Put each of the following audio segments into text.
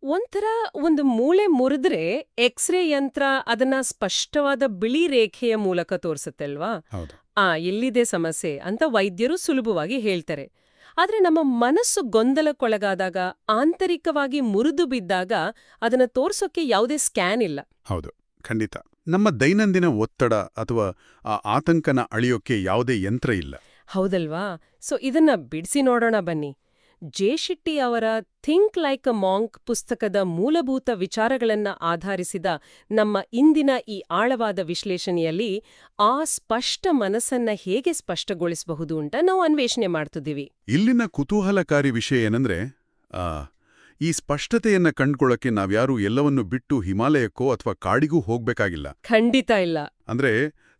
ಒಂಥರ ಒಂದು ಮೂಳೆ ಮುರಿದ್ರೆ ಎಕ್ಸ್ರೇ ಯಂತ್ರ ಅದನ್ನ ಸ್ಪಷ್ಟವಾದ ಬಿಳಿ ರೇಖೆಯ ಮೂಲಕ ತೋರಿಸುತ್ತಲ್ವಾ? ಹೌದು. ಎಲ್ಲಿದೆ ಸಮಸ್ಯೆ ಅಂತ ವೈದ್ಯರು ಸುಲಭವಾಗಿ ಹೇಳ್ತಾರೆ. ಆದ್ರೆ ನಮ್ಮ ಮನಸ್ಸು ಗೊಂದಲಕ್ಕೊಳಗಾದಾಗ, ಆಂತರಿಕವಾಗಿ ಮುರಿದು ಬಿದ್ದಾಗ ಅದನ್ನ ತೋರ್ಸೋಕೆ ಯಾವುದೇ ಸ್ಕ್ಯಾನ್ ಇಲ್ಲ. ಹೌದು, ಖಂಡಿತ. ನಮ್ಮ ದೈನಂದಿನ ಒತ್ತಡ ಅಥವಾ ಆ ಆತಂಕನ ಅಳಿಯೋಕೆ ಯಾವುದೇ ಯಂತ್ರ ಇಲ್ಲ. ಹೌದಲ್ವಾ? ಸೊ ಇದನ್ನ ಬಿಡಿಸಿ ನೋಡೋಣ ಬನ್ನಿ. ಜೆ ಶೆಟ್ಟಿ ಅವರ ಥಿಂಕ್ ಲೈಕ್ ಅ ಮಾಂಕ್ ಪುಸ್ತಕದ ಮೂಲಭೂತ ವಿಚಾರಗಳನ್ನ ಆಧರಿಸಿದ ನಮ್ಮ ಇಂದಿನ ಈ ಆಳವಾದ ವಿಶ್ಲೇಷಣೆಯಲ್ಲಿ ಆ ಸ್ಪಷ್ಟ ಮನಸ್ಸನ್ನ ಹೇಗೆ ಸ್ಪಷ್ಟಗೊಳಿಸಬಹುದು ಅಂತ ನಾವು ಅನ್ವೇಷಣೆ ಮಾಡ್ತಿದ್ದೀವಿ. ಇಲ್ಲಿನ ಕುತೂಹಲಕಾರಿ ವಿಷಯ ಏನಂದ್ರೆ, ಈ ಸ್ಪಷ್ಟತೆಯನ್ನ ಕಂಡ್ಕೊಳ್ಳೋಕೆ ನಾವ್ಯಾರೂ ಎಲ್ಲವನ್ನು ಬಿಟ್ಟು ಹಿಮಾಲಯಕ್ಕೋ ಅಥವಾ ಕಾಡಿಗೂ ಹೋಗ್ಬೇಕಾಗಿಲ್ಲ. ಖಂಡಿತ ಇಲ್ಲ. ಅಂದ್ರೆ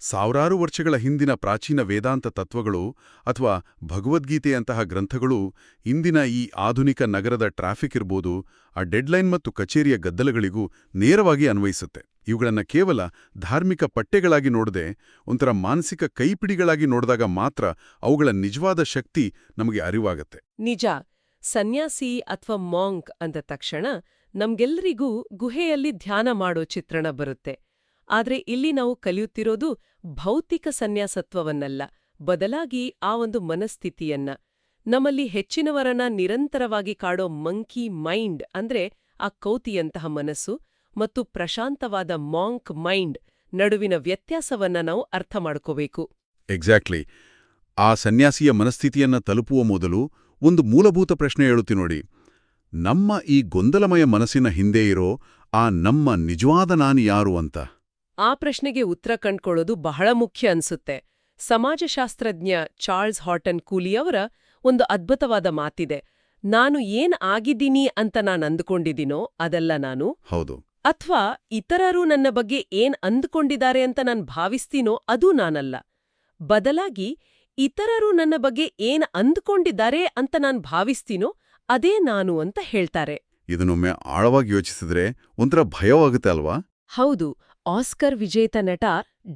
ಸಾವಿರಾರು ವರ್ಷಗಳ ಹಿಂದಿನ ಪ್ರಾಚೀನ ವೇದಾಂತ ತತ್ವಗಳು ಅಥವಾ ಭಗವದ್ಗೀತೆಯಂತಹ ಗ್ರಂಥಗಳು ಇಂದಿನ ಈ ಆಧುನಿಕ ನಗರದ ಟ್ರಾಫಿಕ್ ಇರ್ಬೋದು, ಆ ಡೆಡ್ಲೈನ್ ಮತ್ತು ಕಚೇರಿಯ ಗದ್ದಲಗಳಿಗೂ ನೇರವಾಗಿ ಅನ್ವಯಿಸುತ್ತೆ. ಇವುಗಳನ್ನ ಕೇವಲ ಧಾರ್ಮಿಕ ಪಠ್ಯಗಳಾಗಿ ನೋಡದೆ ಒಂಥರ ಮಾನಸಿಕ ಕೈಪಿಡಿಗಳಾಗಿ ನೋಡಿದಾಗ ಮಾತ್ರ ಅವುಗಳ ನಿಜವಾದ ಶಕ್ತಿ ನಮಗೆ ಅರಿವಾಗತ್ತೆ. ನಿಜ. ಸನ್ಯಾಸಿ ಅಥವಾ ಮಾಂಕ್ ಅಂದ ತಕ್ಷಣ ನಮ್ಗೆಲ್ಲರಿಗೂ ಗುಹೆಯಲ್ಲಿ ಧ್ಯಾನ ಮಾಡೋ ಚಿತ್ರಣ ಬರುತ್ತೆ. ಆದ್ರೆ ಇಲ್ಲಿ ನಾವು ಕಲಿಯುತ್ತಿರೋದು ಭೌತಿಕ ಸನ್ಯಾಸತ್ವವನ್ನಲ್ಲ, ಬದಲಾಗಿ ಆ ಒಂದು ಮನಸ್ಥಿತಿಯನ್ನ. ನಮ್ಮಲ್ಲಿ ಹೆಚ್ಚಿನವರನ್ನ ನಿರಂತರವಾಗಿ ಕಾಡೋ ಮಂಕಿ ಮೈಂಡ್ ಅಂದ್ರೆ ಆ ಕೌತಿಯಂತಹ ಮನಸ್ಸು ಮತ್ತು ಪ್ರಶಾಂತವಾದ ಮಾಂಕ್ ಮೈಂಡ್ ನಡುವಿನ ವ್ಯತ್ಯಾಸವನ್ನ ನಾವು ಅರ್ಥ ಮಾಡ್ಕೋಬೇಕು. ಎಕ್ಸಾಕ್ಟ್ಲಿ. ಆ ಸನ್ಯಾಸಿಯ ಮನಸ್ಥಿತಿಯನ್ನ ತಲುಪುವ ಮೊದಲು ಒಂದು ಮೂಲಭೂತ ಪ್ರಶ್ನೆ ಹೇಳುತ್ತಿ ನೋಡಿ. ನಮ್ಮ ಈ ಗೊಂದಲಮಯ ಮನಸ್ಸಿನ ಹಿಂದೆ ಇರೋ ಆ ನಮ್ಮ ನಿಜವಾದ ನಾನು ಯಾರು ಅಂತ. ಆ ಪ್ರಶ್ನೆಗೆ ಉತ್ತರ ಕಂಡ್ಕೊಳ್ಳೋದು ಬಹಳ ಮುಖ್ಯ ಅನ್ಸುತ್ತೆ. ಸಮಾಜಶಾಸ್ತ್ರಜ್ಞ ಚಾರ್ಲ್ಸ್ ಹಾಟನ್ ಕೂಲಿಯವರ ಒಂದು ಅದ್ಭುತವಾದ ಮಾತಿದೆ. ನಾನು ಏನ್ ಆಗಿದ್ದೀನಿ ಅಂತ ನಾನು ಅಂದುಕೊಂಡಿದ್ದೀನೋ ಅದಲ್ಲ ನಾನು. ಹೌದು. ಅಥವಾ ಇತರರು ನನ್ನ ಬಗ್ಗೆ ಏನ್ ಅಂದುಕೊಂಡಿದ್ದಾರೆ ಅಂತ ನಾನು ಭಾವಿಸ್ತೀನೋ ಅದು ನಾನಲ್ಲ. ಬದಲಾಗಿ ಇತರರು ನನ್ನ ಬಗ್ಗೆ ಏನ್ ಅಂದುಕೊಂಡಿದ್ದಾರೆ ಅಂತ ನಾನು ಭಾವಿಸ್ತೀನೋ ಅದೇ ನಾನು ಅಂತ ಹೇಳ್ತಾರೆ. ಇದನ್ನೊಮ್ಮೆ ಆಳವಾಗಿ ಯೋಚಿಸಿದ್ರೆ ಒಂಥರ ಭಯವಾಗುತ್ತೆ ಅಲ್ವಾ? ಹೌದು. ಆಸ್ಕರ್ ವಿಜೇತ ನಟ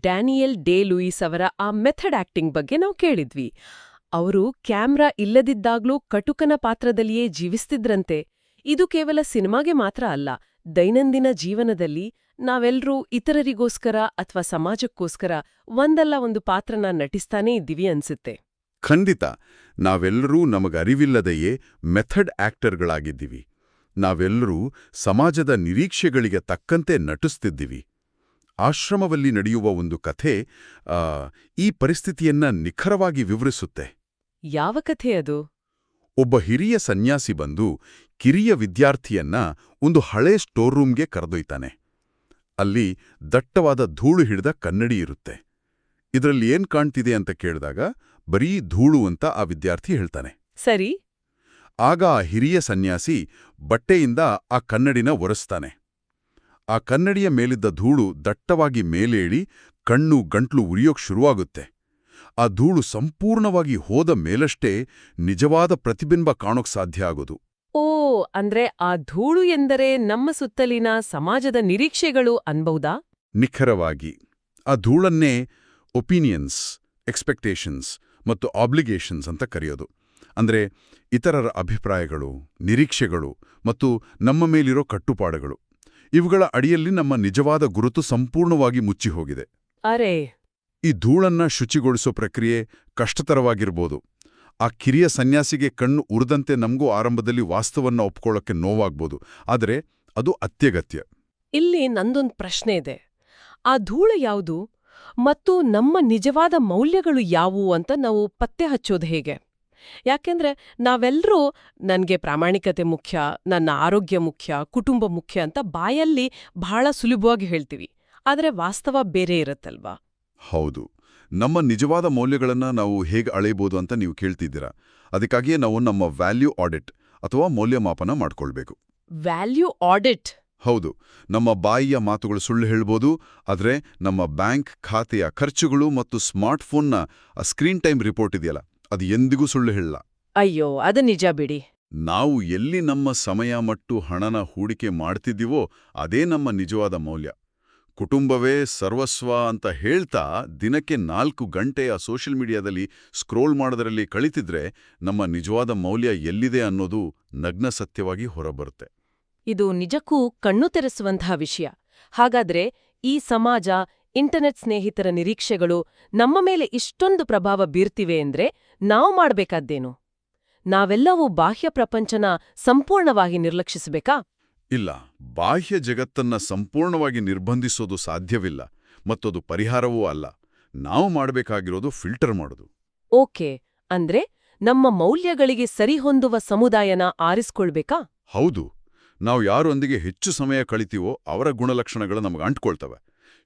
ಡ್ಯಾನಿಯಲ್ ಡೇ ಲೂಯಿಸ್ ಅವರ ಆ ಮೆಥಡ್ ಆಕ್ಟಿಂಗ್ ಬಗ್ಗೆ ನಾವು ಕೇಳಿದ್ವಿ. ಅವರು ಕ್ಯಾಮ್ರಾ ಇಲ್ಲದಿದ್ದಾಗ್ಲೂ ಕಟುಕನ ಪಾತ್ರದಲ್ಲಿಯೇ ಜೀವಿಸ್ತಿದ್ರಂತೆ. ಇದು ಕೇವಲ ಸಿನಿಮಾಗೆ ಮಾತ್ರ ಅಲ್ಲ, ದೈನಂದಿನ ಜೀವನದಲ್ಲಿ ನಾವೆಲ್ಲರೂ ಇತರರಿಗೋಸ್ಕರ ಅಥವಾ ಸಮಾಜಕ್ಕೋಸ್ಕರ ಒಂದಲ್ಲ ಒಂದು ಪಾತ್ರನ ನಟಿಸ್ತಾನೇ ಇದ್ದೀವಿ ಅನ್ಸುತ್ತೆ. ಖಂಡಿತ. ನಾವೆಲ್ಲರೂ ನಮಗರಿವಿಲ್ಲದೆಯೇ ಮೆಥಡ್ ಆಕ್ಟರ್ಗಳಾಗಿದ್ದೀವಿ. ನಾವೆಲ್ಲರೂ ಸಮಾಜದ ನಿರೀಕ್ಷೆಗಳಿಗೆ ತಕ್ಕಂತೆ ನಟಿಸ್ತಿದ್ದೀವಿ. ಆಶ್ರಮದಲ್ಲಿ ನಡೆಯುವ ಒಂದು ಕಥೆ ಈ ಪರಿಸ್ಥಿತಿಯನ್ನ ನಿಖರವಾಗಿ ವಿವರಿಸುತ್ತೆ. ಯಾವ ಕಥೆ ಅದು? ಒಬ್ಬ ಹಿರಿಯ ಸನ್ಯಾಸಿ ಬಂದು ಕಿರಿಯ ವಿದ್ಯಾರ್ಥಿಯನ್ನ ಒಂದು ಹಳೇ ಸ್ಟೋರ್ ರೂಮ್ಗೆ ಕರೆದೊಯ್ತಾನೆ. ಅಲ್ಲಿ ದಟ್ಟವಾದ ಧೂಳು ಹಿಡಿದ ಕನ್ನಡಿ ಇರುತ್ತೆ. ಇದರಲ್ಲಿ ಏನ್ ಕಾಣ್ತಿದೆ ಅಂತ ಕೇಳಿದಾಗ ಬರೀ ಧೂಳು ಅಂತ ಆ ವಿದ್ಯಾರ್ಥಿ ಹೇಳ್ತಾನೆ. ಸರಿ. ಆಗ ಆ ಹಿರಿಯ ಸನ್ಯಾಸಿ ಬಟ್ಟೆಯಿಂದ ಆ ಕನ್ನಡಿನ ಒರೆಸ್ತಾನೆ. ಆ ಕನ್ನಡಿಯ ಮೇಲಿದ್ದ ಧೂಳು ದಟ್ಟವಾಗಿ ಮೇಲೇಳಿ ಕಣ್ಣು ಗಂಟ್ಲು ಉರಿಯೋಕ್ ಶುರುವಾಗುತ್ತೆ. ಆ ಧೂಳು ಸಂಪೂರ್ಣವಾಗಿ ಹೋದ ಮೇಲಷ್ಟೇ ನಿಜವಾದ ಪ್ರತಿಬಿಂಬ ಕಾಣೋಕ್ ಸಾಧ್ಯ ಆಗೋದು. ಓ, ಅಂದ್ರೆ ಆ ಧೂಳು ಎಂದರೆ ನಮ್ಮ ಸುತ್ತಲಿನ ಸಮಾಜದ ನಿರೀಕ್ಷೆಗಳು ಅನ್ಬಹುದಾ? ನಿಖರವಾಗಿ. ಆ ಧೂಳನ್ನೇ ಒಪಿನಿಯನ್ಸ್, ಎಕ್ಸ್ಪೆಕ್ಟೇಷನ್ಸ್ ಮತ್ತು ಆಬ್ಲಿಗೇಷನ್ಸ್ ಅಂತ ಕರೆಯೋದು. ಅಂದ್ರೆ ಇತರರ ಅಭಿಪ್ರಾಯಗಳು, ನಿರೀಕ್ಷೆಗಳು ಮತ್ತು ನಮ್ಮ ಮೇಲಿರೋ ಕಟ್ಟುಪಾಡುಗಳು. ಇವುಗಳ ಅಡಿಯಲ್ಲಿ ನಮ್ಮ ನಿಜವಾದ ಗುರುತು ಸಂಪೂರ್ಣವಾಗಿ ಮುಚ್ಚಿಹೋಗಿದೆ. ಅರೆ, ಈ ಧೂಳನ್ನ ಶುಚಿಗೊಳಿಸೋ ಪ್ರಕ್ರಿಯೆ ಕಷ್ಟತರವಾಗಿರ್ಬೋದು. ಆ ಕಿರಿಯ ಸನ್ಯಾಸಿಗೆ ಕಣ್ಣು ಉರಿದಂತೆ ನಮಗೂ ಆರಂಭದಲ್ಲಿ ವಾಸ್ತವನ್ನ ಒಪ್ಕೊಳ್ಳೋಕ್ಕೆ ನೋವಾಗ್ಬೋದು. ಆದರೆ ಅದು ಅತ್ಯಗತ್ಯ. ಇಲ್ಲಿ ನಂದೊಂದು ಪ್ರಶ್ನೆ ಇದೆ. ಆ ಧೂಳು ಯಾವುದು ಮತ್ತು ನಮ್ಮ ನಿಜವಾದ ಮೌಲ್ಯಗಳು ಯಾವುವು ಅಂತ ನಾವು ಪತ್ತೆ ಹಚ್ಚೋದು ಹೇಗೆ? ಯಾಕೆಂದ್ರೆ ನಾವೆಲ್ಲರೂ ನನ್ಗೆ ಪ್ರಾಮಾಣಿಕತೆ ಮುಖ್ಯ, ನನ್ನ ಆರೋಗ್ಯ ಮುಖ್ಯ, ಕುಟುಂಬ ಮುಖ್ಯ ಅಂತ ಬಾಯಲ್ಲಿ ಬಹಳ ಸುಲಭವಾಗಿ ಹೇಳ್ತೀವಿ. ಆದರೆ ವಾಸ್ತವ ಬೇರೆ ಇರುತ್ತಲ್ವಾ? ಹೌದು. ನಮ್ಮ ನಿಜವಾದ ಮೌಲ್ಯಗಳನ್ನ ನಾವು ಹೇಗೆ ಅಳೆಯಬಹುದು ಅಂತ ನೀವು ಕೇಳ್ತಿದ್ದೀರಾ. ಅದಕ್ಕಾಗಿಯೇ ನಾವು ನಮ್ಮ ವ್ಯಾಲ್ಯೂ ಆಡಿಟ್ ಅಥವಾ ಮೌಲ್ಯಮಾಪನ ಮಾಡ್ಕೊಳ್ಬೇಕು. Value audit? ಹೌದು. ನಮ್ಮ ಬಾಯಿಯ ಮಾತುಗಳು ಸುಳ್ಳು ಹೇಳ್ಬೋದು, ಆದರೆ ನಮ್ಮ ಬ್ಯಾಂಕ್ ಖಾತೆಯ ಖರ್ಚುಗಳು ಮತ್ತು ಸ್ಮಾರ್ಟ್ಫೋನ್ನ ಸ್ಕ್ರೀನ್ ಟೈಮ್ ರಿಪೋರ್ಟ್ ಇದೆಯಲ್ಲ, ಅದು ಎಂದಿಗೂ ಸುಳ್ಳು ಹೇಳಲ್ಲ. ಅಯ್ಯೋ, ಅದು ನಿಜ ಬಿಡಿ. ನಾವು ಎಲ್ಲಿ ನಮ್ಮ ಸಮಯ ಮತ್ತು ಹಣನ ಹೂಡಿಕೆ ಮಾಡ್ತಿದ್ದೀವೋ ಅದೇ ನಮ್ಮ ನಿಜವಾದ ಮೌಲ್ಯ. ಕುಟುಂಬವೇ ಸರ್ವಸ್ವ ಅಂತ ಹೇಳ್ತಾ ದಿನಕ್ಕೆ 4 ಗಂಟೆ ಆ ಸೋಷಿಯಲ್ ಮೀಡಿಯಾದಲ್ಲಿ ಸ್ಕ್ರೋಲ್ ಮಾಡೋದರಲ್ಲಿ ಕಳಿತಿದ್ರೆ ನಮ್ಮ ನಿಜವಾದ ಮೌಲ್ಯ ಎಲ್ಲಿದೆ ಅನ್ನೋದು ನಗ್ನ ಸತ್ಯವಾಗಿ ಹೊರಬರುತ್ತೆ. ಇದು ನಿಜಕ್ಕೂ ಕಣ್ಣು ತೆರೆಸುವಂತಹ ವಿಷಯ. ಹಾಗಾದ್ರೆ ಈ ಸಮಾಜ, ಇಂಟರ್ನೆಟ್ ಸ್ನೇಹಿತರ ನಿರೀಕ್ಷೆಗಳು ನಮ್ಮ ಮೇಲೆ ಇಷ್ಟೊಂದು ಪ್ರಭಾವ ಬೀರ್ತಿವೆ ಅಂದ್ರೆ ನಾವು ಮಾಡ್ಬೇಕಾದ್ದೇನು? ನಾವೆಲ್ಲವೂ ಬಾಹ್ಯ ಪ್ರಪಂಚನ ಸಂಪೂರ್ಣವಾಗಿ ನಿರ್ಲಕ್ಷಿಸಬೇಕಾ? ಇಲ್ಲ, ಬಾಹ್ಯ ಜಗತ್ತನ್ನ ಸಂಪೂರ್ಣವಾಗಿ ನಿರ್ಬಂಧಿಸೋದು ಸಾಧ್ಯವಿಲ್ಲ, ಮತ್ತದು ಪರಿಹಾರವೂ ಅಲ್ಲ. ನಾವು ಮಾಡಬೇಕಾಗಿರೋದು ಫಿಲ್ಟರ್ ಮಾಡೋದು. ಓಕೆ, ಅಂದ್ರೆ ನಮ್ಮ ಮೌಲ್ಯಗಳಿಗೆ ಸರಿಹೊಂದುವ ಸಮುದಾಯನ ಆರಿಸ್ಕೊಳ್ಬೇಕಾ? ಹೌದು. ನಾವು ಯಾರೊಂದಿಗೆ ಹೆಚ್ಚು ಸಮಯ ಕಳಿತೀವೋ ಅವರ ಗುಣಲಕ್ಷಣಗಳು ನಮಗೆ ಅಂಟ್ಕೊಳ್ತವೆ.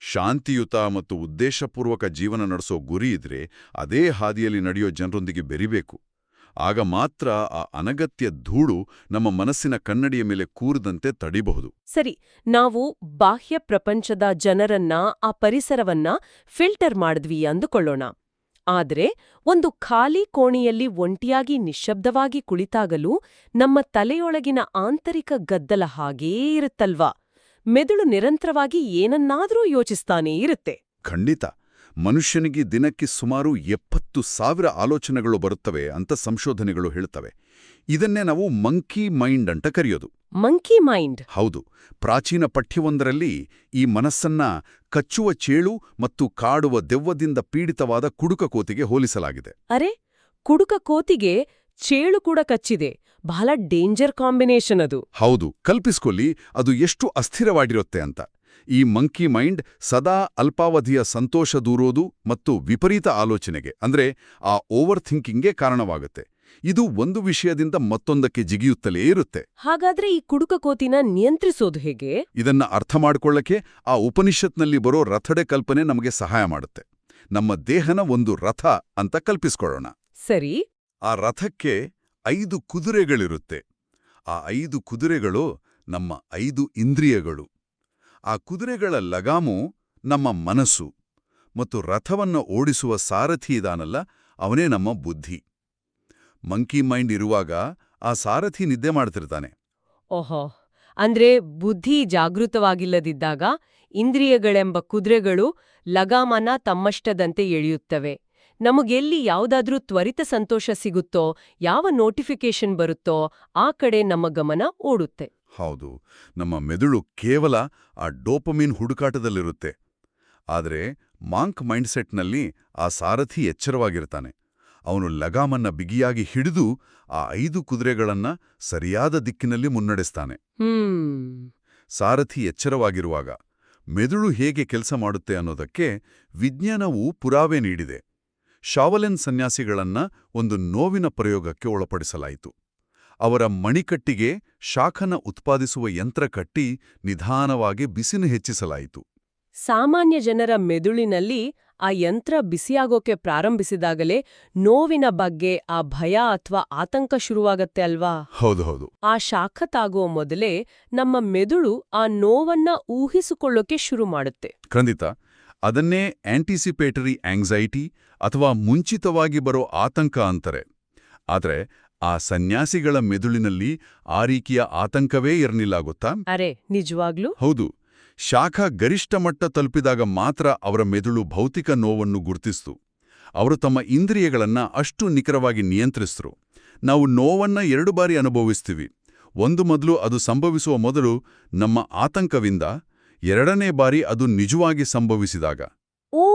ಶಾಂತಿಯುತ ಮತ್ತು ಉದ್ದೇಶಪೂರ್ವಕ ಜೀವನ ನಡೆಸೋ ಗುರಿ ಇದ್ರೆ ಅದೇ ಹಾದಿಯಲ್ಲಿ ನಡೆಯೋ ಜನರೊಂದಿಗೆ ಬೆರಿಬೇಕು. ಆಗ ಮಾತ್ರ ಆ ಅನಗತ್ಯ ಧೂಳು ನಮ್ಮ ಮನಸ್ಸಿನ ಕನ್ನಡಿಯ ಮೇಲೆ ಕೂರದಂತೆ ತಡಿಬಹುದು. ಸರಿ, ನಾವು ಬಾಹ್ಯ ಪ್ರಪಂಚದ ಜನರನ್ನ, ಆ ಪರಿಸರವನ್ನ ಫಿಲ್ಟರ್ ಮಾಡಿದ್ವಿ ಅಂದುಕೊಳ್ಳೋಣ. ಆದ್ರೆ ಒಂದು ಖಾಲಿ ಕೋಣೆಯಲ್ಲಿ ಒಂಟಿಯಾಗಿ ನಿಶ್ಶಬ್ದವಾಗಿ ಕುಳಿತಾಗಲೂ ನಮ್ಮ ತಲೆಯೊಳಗಿನ ಆಂತರಿಕ ಗದ್ದಲ ಹಾಗೇ ಇರುತ್ತಲ್ವಾ? ಮೆದುಳು ನಿರಂತರವಾಗಿ ಏನನ್ನಾದರೂ ಯೋಚಿಸ್ತಾನೇ ಇರುತ್ತೆ. ಖಂಡಿತ. ಮನುಷ್ಯನಿಗೆ ದಿನಕ್ಕೆ ಸುಮಾರು 70,000 ಆಲೋಚನೆಗಳು ಬರುತ್ತವೆ ಅಂತ ಸಂಶೋಧನೆಗಳು ಹೇಳ್ತವೆ. ಇದನ್ನೇ ನಾವು ಮಂಕಿ ಮೈಂಡ್ ಅಂತ ಕರೆಯೋದು. Monkey mind? ಹೌದು. ಪ್ರಾಚೀನ ಪಠ್ಯವೊಂದರಲ್ಲಿ ಈ ಮನಸ್ಸನ್ನ ಕಚ್ಚುವ ಚೇಳು ಮತ್ತು ಕಾಡುವ ದೆವ್ವದಿಂದ ಪೀಡಿತವಾದ ಕುಡುಕ ಕೋತಿಗೆ ಹೋಲಿಸಲಾಗಿದೆ. ಅರೆ, ಕುಡುಕ ಕೋತಿಗೆ ಚೇಳು ಕೂಡ ಕಚ್ಚಿದೆ. ಬಹಳ ಡೇಂಜರ್ ಕಾಂಬಿನೇಷನ್ ಅದು. ಹೌದು. ಕಲ್ಪಿಸ್ಕೊಳ್ಳಿ ಅದು ಎಷ್ಟು ಅಸ್ಥಿರವಾಗಿರುತ್ತೆ ಅಂತ. ಈ ಮಂಕಿ ಮೈಂಡ್ ಸದಾ ಅಲ್ಪಾವಧಿಯ ಸಂತೋಷ ದೂರೋದು ಮತ್ತು ವಿಪರೀತ ಆಲೋಚನೆಗೆ, ಅಂದ್ರೆ ಆ ಓವರ್ ಥಿಂಕಿಂಗ್ಗೆ ಕಾರಣವಾಗುತ್ತೆ. ಇದು ಒಂದು ವಿಷಯದಿಂದ ಮತ್ತೊಂದಕ್ಕೆ ಜಿಗಿಯುತ್ತಲೇ ಇರುತ್ತೆ. ಹಾಗಾದ್ರೆ ಈ ಕುಡುಕ ಕೋತಿನ ನಿಯಂತ್ರಿಸೋದು ಹೇಗೆ? ಇದನ್ನ ಅರ್ಥ ಮಾಡ್ಕೊಳ್ಳಕ್ಕೆ ಆ ಉಪನಿಷತ್ನಲ್ಲಿ ಬರೋ ರಥಡೆ ಕಲ್ಪನೆ ನಮಗೆ ಸಹಾಯ ಮಾಡುತ್ತೆ. ನಮ್ಮ ದೇಹನ ಒಂದು ರಥ ಅಂತ ಕಲ್ಪಿಸ್ಕೊಳ್ಳೋಣ. ಸರಿ. ಆ ರಥಕ್ಕೆ 5 ಕುದುರೆಗಳಿರುತ್ತೆ. ಆ 5 ಕುದುರೆಗಳು ನಮ್ಮ 5 ಇಂದ್ರಿಯಗಳು. ಆ ಕುದುರೆಗಳ ಲಗಾಮು ನಮ್ಮ ಮನಸ್ಸು, ಮತ್ತು ರಥವನ್ನು ಓಡಿಸುವ ಸಾರಥಿ ಇದಾನಲ್ಲ, ಅವನೇ ನಮ್ಮ ಬುದ್ಧಿ. ಮಂಕಿ ಮೈಂಡ್ ಇರುವಾಗ ಆ ಸಾರಥಿ ನಿದ್ದೆ ಮಾಡ್ತಿರ್ತಾನೆ. ಓಹೋ, ಅಂದ್ರೆ ಬುದ್ಧಿ ಜಾಗೃತವಾಗಿಲ್ಲದಿದ್ದಾಗ ಇಂದ್ರಿಯಗಳೆಂಬ ಕುದುರೆಗಳು ಲಗಾಮನ ತಮ್ಮಷ್ಟದಂತೆ ಎಳೆಯುತ್ತವೆ. ನಮಗೆಲ್ಲಿ ಯಾವುದಾದ್ರೂ ತ್ವರಿತ ಸಂತೋಷ ಸಿಗುತ್ತೋ, ಯಾವ ನೋಟಿಫಿಕೇಶನ್ ಬರುತ್ತೋ ಆ ಕಡೆ ನಮ್ಮ ಗಮನ ಓಡುತ್ತೆ. ಹೌದು. ನಮ್ಮ ಮೆದುಳು ಕೇವಲ ಆ ಡೋಪಮಿನ್ ಹುಡುಕಾಟದಲ್ಲಿರುತ್ತೆ. ಆದರೆ ಮಾಂಕ್ ಮೈಂಡ್ಸೆಟ್ನಲ್ಲಿ ಆ ಸಾರಥಿ ಎಚ್ಚರವಾಗಿರ್ತಾನೆ. ಅವನು ಲಗಾಮನ್ನ ಬಿಗಿಯಾಗಿ ಹಿಡಿದು ಆ 5 ಕುದುರೆಗಳನ್ನ ಸರಿಯಾದ ದಿಕ್ಕಿನಲ್ಲಿ ಮುನ್ನಡೆಸ್ತಾನೆ. ಸಾರಥಿ ಎಚ್ಚರವಾಗಿರುವಾಗ ಮೆದುಳು ಹೇಗೆ ಕೆಲಸ ಮಾಡುತ್ತೆ ಅನ್ನೋದಕ್ಕೆ ವಿಜ್ಞಾನವು ಪುರಾವೆ ನೀಡಿದೆ. ಶಾವಲೆನ್ ಸನ್ಯಾಸಿಗಳನ್ನ ಒಂದು ನೋವಿನ ಪ್ರಯೋಗಕ್ಕೆ ಒಳಪಡಿಸಲಾಯಿತು. ಅವರ ಮಣಿಕಟ್ಟಿಗೆ ಶಾಖನ ಉತ್ಪಾದಿಸುವ ಯಂತ್ರ ಕಟ್ಟಿ ನಿಧಾನವಾಗಿ ಬಿಸಿನು ಹೆಚ್ಚಿಸಲಾಯಿತು. ಸಾಮಾನ್ಯ ಜನರ ಮೆದುಳಿನಲ್ಲಿ ಆ ಯಂತ್ರ ಬಿಸಿಯಾಗೋಕೆ ಪ್ರಾರಂಭಿಸಿದಾಗಲೇ ನೋವಿನ ಬಗ್ಗೆ ಆ ಭಯ ಅಥವಾ ಆತಂಕ ಶುರುವಾಗತ್ತೆ ಅಲ್ವಾ? ಹೌದು. ಆ ಶಾಖ ತಾಗುವ ಮೊದಲೇ ನಮ್ಮ ಮೆದುಳು ಆ ನೋವನ್ನ ಊಹಿಸಿಕೊಳ್ಳೋಕೆ ಶುರು ಮಾಡುತ್ತೆ. ಖಂಡಿತ. ಅದನ್ನೇ ಆಂಟಿಸಿಪೇಟರಿ ಆಂಗ್ಸೈಟಿ ಅಥವಾ ಮುಂಚಿತವಾಗಿ ಬರೋ ಆತಂಕ ಅಂತಾರೆ. ಆದ್ರೆ ಆ ಸನ್ಯಾಸಿಗಳ ಮೆದುಳಿನಲ್ಲಿ ಆ ರೀತಿಯ ಆತಂಕವೇ ಇರಲಿಲ್ಲ, ಗೊತ್ತಾ? ಅರೆ, ನಿಜವಾಗ್ಲೂ? ಹೌದು. ಶಾಖ ಗರಿಷ್ಠ ಮಟ್ಟ ತಲುಪಿದಾಗ ಮಾತ್ರ ಅವರ ಮೆದುಳು ಭೌತಿಕ ನೋವನ್ನು ಗುರುತಿಸ್ತು. ಅವರು ತಮ್ಮ ಇಂದ್ರಿಯಗಳನ್ನ ಅಷ್ಟು ನಿಖರವಾಗಿ ನಿಯಂತ್ರಿಸಿದ್ರು. ನಾವು ನೋವನ್ನ 2 ಬಾರಿ ಅನುಭವಿಸ್ತೀವಿ. ಒಂದು ಮೊದಲು ಅದು ಸಂಭವಿಸುವ ಮೊದಲು ನಮ್ಮ ಆತಂಕವಿಂದ, 2ನೇ ಬಾರಿ ಅದು ನಿಜವಾಗಿ ಸಂಭವಿಸಿದಾಗ. ಓ,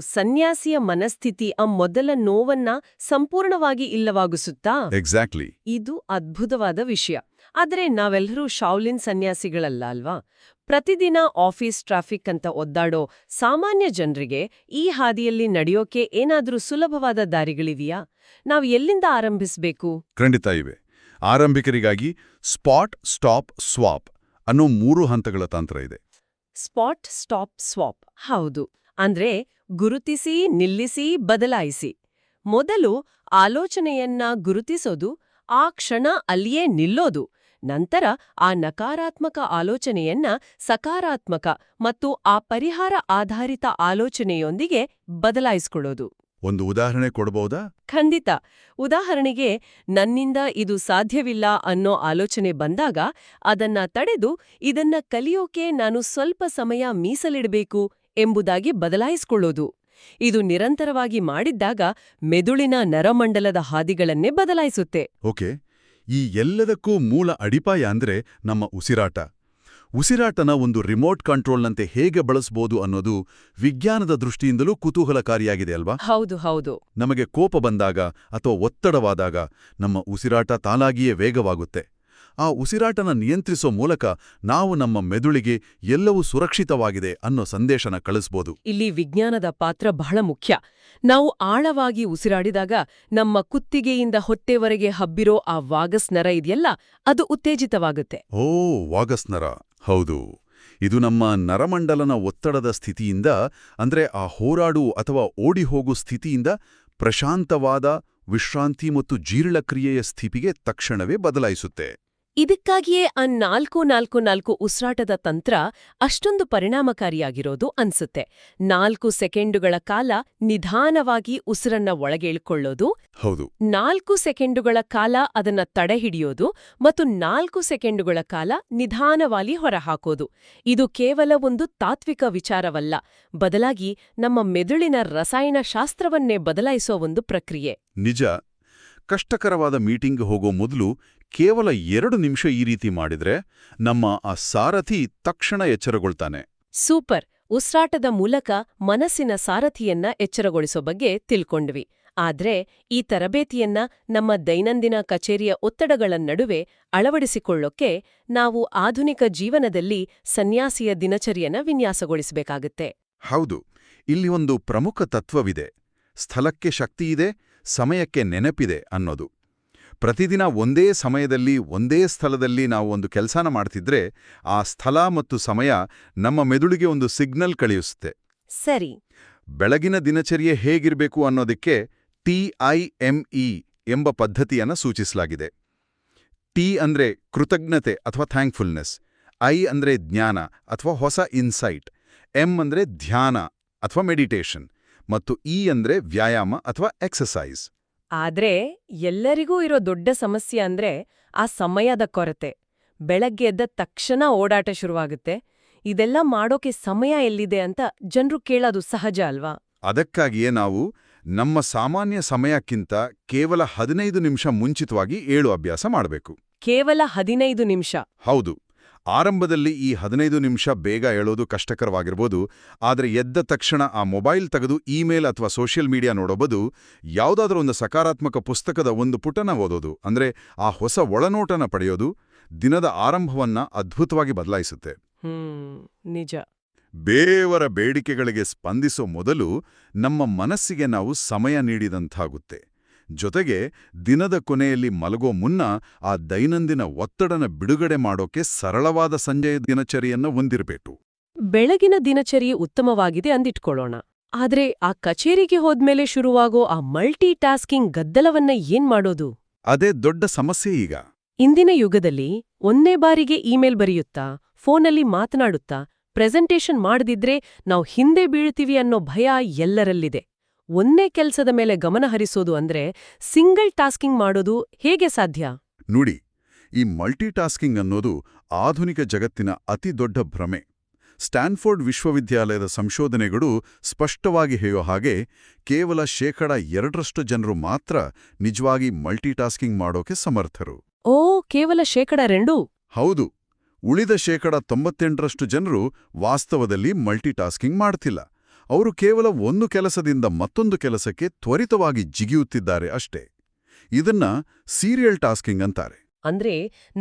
ಸನ್ಯಾಸಿಯ ಮನಸ್ಥಿತಿ ಆ ಮೊದಲ ನೋವನ್ನ ಸಂಪೂರ್ಣವಾಗಿ ಇಲ್ಲವಾಗಿಸುತ್ತಾ? ಎಕ್ಸಾಕ್ಟ್ಲಿ. ಇದು ಅದ್ಭುತವಾದ ವಿಷಯ. ಆದ್ರೆ ನಾವೆಲ್ಲರೂ ಶಾವ್ಲಿನ್ ಸನ್ಯಾಸಿಗಳಲ್ಲ ಅಲ್ವಾ? ಪ್ರತಿದಿನ ಆಫೀಸ್ ಟ್ರಾಫಿಕ್ ಅಂತ ಒದ್ದಾಡೋ ಸಾಮಾನ್ಯ ಜನರಿಗೆ ಈ ಹಾದಿಯಲ್ಲಿ ನಡೆಯೋಕೆ ಏನಾದ್ರೂ ಸುಲಭವಾದ ದಾರಿಗಳಿವೆಯಾ? ನಾವು ಎಲ್ಲಿಂದ ಆರಂಭಿಸಬೇಕು? ಖಂಡಿತ ಇವೆ. ಆರಂಭಿಕರಿಗಾಗಿ ಸ್ಪಾಟ್, ಸ್ಟಾಪ್, ಸ್ವಾಪ್ ಅನ್ನೋ 3 ಹಂತಗಳ ತಂತ್ರ ಇದೆ. Spot, stop, swap. ಹೌದು. ಅಂದ್ರೆ ಗುರುತಿಸಿ, ನಿಲ್ಲಿಸಿ, ಬದಲಾಯಿಸಿ. ಮೊದಲು ಆಲೋಚನೆಯನ್ನ ಗುರುತಿಸೋದು, ಆ ಕ್ಷಣ ಅಲ್ಲಿಯೇ ನಿಲ್ಲೋದು. ನಂತರ ಆ ನಕಾರಾತ್ಮಕ ಆಲೋಚನೆಯನ್ನ ಸಕಾರಾತ್ಮಕ ಮತ್ತು ಆ ಪರಿಹಾರ ಆಧಾರಿತ ಆಲೋಚನೆಯೊಂದಿಗೆ ಬದಲಾಯಿಸ್ಕೊಳ್ಳೋದು. ಒಂದು ಉದಾಹರಣೆ ಕೊಡಬಹುದಾ? ಖಂಡಿತ. ಉದಾಹರಣೆಗೆ, ನನ್ನಿಂದ ಇದು ಸಾಧ್ಯವಿಲ್ಲ ಅನ್ನೋ ಆಲೋಚನೆ ಬಂದಾಗ ಅದನ್ನ ತಡೆದು ಇದನ್ನ ಕಲಿಯೋಕೆ ನಾನು ಸ್ವಲ್ಪ ಸಮಯ ಮೀಸಲಿಡಬೇಕು ಎಂಬುದಾಗಿ ಬದಲಾಯಿಸ್ಕೊಳ್ಳೋದು. ಇದು ನಿರಂತರವಾಗಿ ಮಾಡಿದ್ದಾಗ ಮೆದುಳಿನ ನರಮಂಡಲದ ಹಾದಿಗಳನ್ನೇ ಬದಲಾಯಿಸುತ್ತೆ. ಓಕೆ. ಈ ಎಲ್ಲದಕ್ಕೂ ಮೂಲ ಅಡಿಪಾಯ ಅಂದ್ರೆ ನಮ್ಮ ಉಸಿರಾಟ. ಉಸಿರಾಟನ ಒಂದು ರಿಮೋಟ್ ಕಂಟ್ರೋಲ್ನಂತೆ ಹೇಗೆ ಬಳಸ್ಬೋದು ಅನ್ನೋದು ವಿಜ್ಞಾನದ ದೃಷ್ಟಿಯಿಂದಲೂ ಕುತೂಹಲಕಾರಿಯಾಗಿದೆ ಅಲ್ವಾ? ಹೌದು ಹೌದು. ನಮಗೆ ಕೋಪ ಬಂದಾಗ ಅಥವಾ ಒತ್ತಡವಾದಾಗ ನಮ್ಮ ಉಸಿರಾಟ ತಾನಾಗಿಯೇ ವೇಗವಾಗುತ್ತೆ. ಆ ಉಸಿರಾಟನ ನಿಯಂತ್ರಿಸೋ ಮೂಲಕ ನಾವು ನಮ್ಮ ಮೆದುಳಿಗೆ ಎಲ್ಲವೂ ಸುರಕ್ಷಿತವಾಗಿದೆ ಅನ್ನೋ ಸಂದೇಶನ ಕಳಿಸ್ಬೋದು. ಇಲ್ಲಿ ವಿಜ್ಞಾನದ ಪಾತ್ರ ಬಹಳ ಮುಖ್ಯ. ನಾವು ಆಳವಾಗಿ ಉಸಿರಾಡಿದಾಗ ನಮ್ಮ ಕುತ್ತಿಗೆಯಿಂದ ಹೊಟ್ಟೆವರೆಗೆ ಹಬ್ಬಿರೋ ಆ ವಾಗಸ್ ನರ ಇದೆಯಲ್ಲ, ಅದು ಉತ್ತೇಜಿತವಾಗುತ್ತೆ. ಓ, ವಾಗಸ್ ನರ. ಹೌದು, ಇದು ನಮ್ಮ ನರಮಂಡಲನ ಒತ್ತಡದ ಸ್ಥಿತಿಯಿಂದ, ಅಂದ್ರೆ ಆ ಹೋರಾಡು ಅಥವಾ ಓಡಿಹೋಗು ಸ್ಥಿತಿಯಿಂದ ಪ್ರಶಾಂತವಾದ ವಿಶ್ರಾಂತಿ ಮತ್ತು ಜೀರ್ಣಕ್ರಿಯೆಯ ಸ್ಥಿತಿಗೆ ತಕ್ಷಣವೇ ಬದಲಾಯಿಸುತ್ತೆ. ಇದಕ್ಕಾಗಿಯೇ ಆ 4-4-4 ಉಸಿರಾಟದ ತಂತ್ರ ಅಷ್ಟೊಂದು ಪರಿಣಾಮಕಾರಿಯಾಗಿರೋದು ಅನ್ಸುತ್ತೆ. 4 ಸೆಕೆಂಡುಗಳ ಕಾಲ ನಿಧಾನವಾಗಿ ಉಸಿರನ್ನ ಒಳಗೆ ಇಳ್ಕೊಳ್ಳೋದು, ಹೌದು, 4 ಸೆಕೆಂಡುಗಳ ಕಾಲ ಅದನ್ನ ತಡೆಹಿಡಿಯೋದು ಮತ್ತು 4 ಸೆಕೆಂಡುಗಳ ಕಾಲ ನಿಧಾನವಾಗಿ ಹೊರಹಾಕೋದು. ಇದು ಕೇವಲ ಒಂದು ತಾತ್ವಿಕ ವಿಚಾರವಲ್ಲ, ಬದಲಾಗಿ ನಮ್ಮ ಮೆದುಳಿನ ರಸಾಯನಶಾಸ್ತ್ರವನ್ನೇ ಬದಲಾಯಿಸೋ ಒಂದು ಪ್ರಕ್ರಿಯೆ. ನಿಜ. ಕಷ್ಟಕರವಾದ ಮೀಟಿಂಗ್ ಹೋಗೋ ಮೊದಲು ಕೇವಲ 2 ನಿಮಿಷ ಈ ರೀತಿ ಮಾಡಿದ್ರೆ ನಮ್ಮ ಆ ಸಾರಥಿ ತಕ್ಷಣ ಎಚ್ಚರಗೊಳ್ತಾನೆ. ಸೂಪರ್. ಉಸಿರಾಟದ ಮೂಲಕ ಮನಸ್ಸಿನ ಸಾರಥಿಯನ್ನ ಎಚ್ಚರಗೊಳಿಸೋ ಬಗ್ಗೆ ತಿಳ್ಕೊಂಡ್ವಿ. ಆದ್ರೆ ಈ ತರಬೇತಿಯನ್ನ ನಮ್ಮ ದೈನಂದಿನ ಕಚೇರಿಯ ಒತ್ತಡಗಳ ನಡುವೆ ಅಳವಡಿಸಿಕೊಳ್ಳೋಕೆ ನಾವು ಆಧುನಿಕ ಜೀವನದಲ್ಲಿ ಸನ್ಯಾಸಿಯ ದಿನಚರಿಯನ್ನ ವಿನ್ಯಾಸಗೊಳಿಸಬೇಕಾಗತ್ತೆ. ಹೌದು, ಇಲ್ಲಿ ಒಂದು ಪ್ರಮುಖ ತತ್ವವಿದೆ. ಸ್ಥಳಕ್ಕೆ ಶಕ್ತಿಯಿದೆ, ಸಮಯಕ್ಕೆ ನೆನಪಿದೆ ಅನ್ನೋದು. ಪ್ರತಿದಿನ ಒಂದೇ ಸಮಯದಲ್ಲಿ ಒಂದೇ ಸ್ಥಳದಲ್ಲಿ ನಾವು ಒಂದು ಕೆಲಸನ ಮಾಡ್ತಿದ್ರೆ ಆ ಸ್ಥಳ ಮತ್ತು ಸಮಯ ನಮ್ಮ ಮೆದುಳಿಗೆ ಒಂದು ಸಿಗ್ನಲ್ ಕಳಿಸುತ್ತೆ. ಸರಿ. ಬೆಳಗಿನ ದಿನಚರ್ಯೆ ಹೇಗಿರಬೇಕು ಅನ್ನೋದಕ್ಕೆ TIME ಎಂಬ ಪದ್ಧತಿಯನ್ನು ಸೂಚಿಸಲಾಗಿದೆ. ಟಿ ಅಂದ್ರೆ ಕೃತಜ್ಞತೆ ಅಥವಾ ಥ್ಯಾಂಕ್ಫುಲ್ನೆಸ್, ಐ ಅಂದ್ರೆ ಜ್ಞಾನ ಅಥವಾ ಹೊಸ ಇನ್ಸೈಟ್, ಎಂ ಅಂದ್ರೆ ಧ್ಯಾನ ಅಥವಾ ಮೆಡಿಟೇಷನ್, ಮತ್ತು ಇ ಅಂದ್ರೆ ವ್ಯಾಯಾಮ ಅಥವಾ ಎಕ್ಸಸೈಸ್. ಆದ್ರೆ ಎಲ್ಲರಿಗೂ ಇರೋ ದೊಡ್ಡ ಸಮಸ್ಯೆ ಅಂದ್ರೆ ಆ ಸಮಯದ ಕೊರತೆ. ಬೆಳಗ್ಗೆ ಎದ್ದ ತಕ್ಷಣ ಓಡಾಟ ಶುರುವಾಗುತ್ತೆ. ಇದೆಲ್ಲ ಮಾಡೋಕೆ ಸಮಯ ಎಲ್ಲಿದೆ ಅಂತ ಜನರು ಕೇಳೋದು ಸಹಜ ಅಲ್ವಾ? ಅದಕ್ಕಾಗಿಯೇ ನಾವು ನಮ್ಮ ಸಾಮಾನ್ಯ ಸಮಯಕ್ಕಿಂತ ಕೇವಲ 15 ನಿಮಿಷ ಮುಂಚಿತವಾಗಿ ಏಳು ಅಭ್ಯಾಸ ಮಾಡಬೇಕು. ಕೇವಲ 15 ನಿಮಿಷ? ಹೌದು. ಆರಂಭದಲ್ಲಿ ಈ 15 ನಿಮಿಷ ಬೇಗ ಏಳೋದು ಕಷ್ಟಕರವಾಗಿರ್ಬೋದು, ಆದರೆ ಎದ್ದ ತಕ್ಷಣ ಆ ಮೊಬೈಲ್ ತೆಗೆದು ಇಮೇಲ್ ಅಥವಾ ಸೋಷಿಯಲ್ ಮೀಡಿಯಾ ನೋಡೋಬೋದು, ಯಾವುದಾದ್ರೂ ಒಂದು ಸಕಾರಾತ್ಮಕ ಪುಸ್ತಕದ ಒಂದು ಪುಟನ ಓದೋದು, ಅಂದ್ರೆ ಆ ಹೊಸ ಒಳನೋಟನ ಪಡೆಯೋದು ದಿನದ ಆರಂಭವನ್ನ ಅದ್ಭುತವಾಗಿ ಬದಲಾಯಿಸುತ್ತೆ. ನಿಜ. ಬೇವರ ಬೇಡಿಕೆಗಳಿಗೆ ಸ್ಪಂದಿಸೋ ಮೊದಲು ನಮ್ಮ ಮನಸ್ಸಿಗೆ ನಾವು ಸಮಯ ನೀಡಿದಂತಾಗುತ್ತೆ. ಜೊತೆಗೆ ದಿನದ ಕೊನೆಯಲ್ಲಿ ಮಲಗೋ ಮುನ್ನ ಆ ದೈನಂದಿನ ಒತ್ತಡನ ಬಿಡುಗಡೆ ಮಾಡೋಕೆ ಸರಳವಾದ ಸಂಜೆಯ ದಿನಚರಿಯನ್ನ ಹೊಂದಿರಬೇಕು. ಬೆಳಗಿನ ದಿನಚರಿ ಉತ್ತಮವಾಗಿದೆ ಅಂದಿಟ್ಕೊಳ್ಳೋಣ. ಆದ್ರೆ ಆ ಕಚೇರಿಗೆ ಹೋದ್ಮೇಲೆ ಶುರುವಾಗೋ ಆ ಮಲ್ಟಿ ಟಾಸ್ಕಿಂಗ್ ಗದ್ದಲವನ್ನ ಏನ್ ಮಾಡೋದು? ಅದೇ ದೊಡ್ಡ ಸಮಸ್ಯೆ ಈಗ. ಇಂದಿನ ಯುಗದಲ್ಲಿ ಒಂದೇ ಬಾರಿಗೆ ಇಮೇಲ್ ಬರೆಯುತ್ತಾ, ಫೋನಲ್ಲಿ ಮಾತನಾಡುತ್ತಾ, ಪ್ರೆಸೆಂಟೇಷನ್ ಮಾಡದಿದ್ರೆ ನಾವು ಹಿಂದೆ ಬೀಳ್ತೀವಿ ಅನ್ನೋ ಭಯ ಎಲ್ಲರಲ್ಲಿದೆ. ಒಂದೇ ಕೆಲ್ಸದ ಮೇಲೆ ಗಮನ ಹರಿಸೋದು ಅಂದ್ರೆ ಸಿಂಗಲ್ ಟಾಸ್ಕಿಂಗ್ ಮಾಡೋದು ಹೇಗೆ ಸಾಧ್ಯ? ನೋಡಿ, ಈ ಮಲ್ಟಿಟಾಸ್ಕಿಂಗ್ ಅನ್ನೋದು ಆಧುನಿಕ ಜಗತ್ತಿನ ಅತಿ ದೊಡ್ಡ ಭ್ರಮೆ. ಸ್ಟ್ಯಾನ್ಫೋರ್ಡ್ ವಿಶ್ವವಿದ್ಯಾಲಯದ ಸಂಶೋಧನೆಗಳು ಸ್ಪಷ್ಟವಾಗಿ ಹೇಳೋ ಹಾಗೆ ಕೇವಲ 2% ಜನರು ಮಾತ್ರ ನಿಜವಾಗಿ ಮಲ್ಟಿಟಾಸ್ಕಿಂಗ್ ಮಾಡೋಕೆ ಸಮರ್ಥರು. ಓ, ಕೇವಲ 2%? ಹೌದು. ಉಳಿದ 98% ಜನರು ವಾಸ್ತವದಲ್ಲಿ ಮಲ್ಟಿಟಾಸ್ಕಿಂಗ್ ಮಾಡ್ತಿಲ್ಲ. ಅವರು ಕೇವಲ ಒಂದು ಕೆಲಸದಿಂದ ಮತ್ತೊಂದು ಕೆಲಸಕ್ಕೆ ತ್ವರಿತವಾಗಿ ಜಿಗಿಯುತ್ತಿದ್ದಾರೆ ಅಷ್ಟೇ. ಇದನ್ನ ಸೀರಿಯಲ್ ಟಾಸ್ಕಿಂಗ್ ಅಂತಾರೆ. ಅಂದ್ರೆ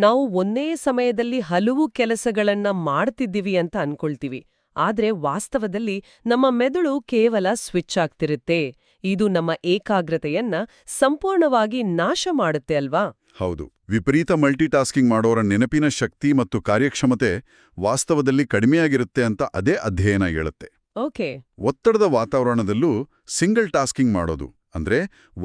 ನಾವು ಒಂದೇ ಸಮಯದಲ್ಲಿ ಹಲವು ಕೆಲಸಗಳನ್ನ ಮಾಡ್ತಿದ್ದೀವಿ ಅಂತ ಅನ್ಕೊಳ್ತೀವಿ. ಆದ್ರೆ ವಾಸ್ತವದಲ್ಲಿ ನಮ್ಮ ಮೆದುಳು ಕೇವಲ ಸ್ವಿಚ್ ಆಗ್ತಿರುತ್ತೆ. ಇದು ನಮ್ಮ ಏಕಾಗ್ರತೆಯನ್ನ ಸಂಪೂರ್ಣವಾಗಿ ನಾಶ ಮಾಡುತ್ತೆ ಅಲ್ವಾ? ಹೌದು. ವಿಪರೀತ ಮಲ್ಟಿಟಾಸ್ಕಿಂಗ್ ಮಾಡೋರ ನೆನಪಿನ ಶಕ್ತಿ ಮತ್ತು ಕಾರ್ಯಕ್ಷಮತೆ ವಾಸ್ತವದಲ್ಲಿ ಕಡಿಮೆಯಾಗಿರುತ್ತೆ ಅಂತ ಅದೇ ಅಧ್ಯಯನ ಹೇಳುತ್ತೆ. ಓಕೆ. ಒತ್ತಡದ ವಾತಾವರಣದಲ್ಲೂ ಸಿಂಗಲ್ ಟಾಸ್ಕಿಂಗ್ ಮಾಡೋದು, ಅಂದ್ರೆ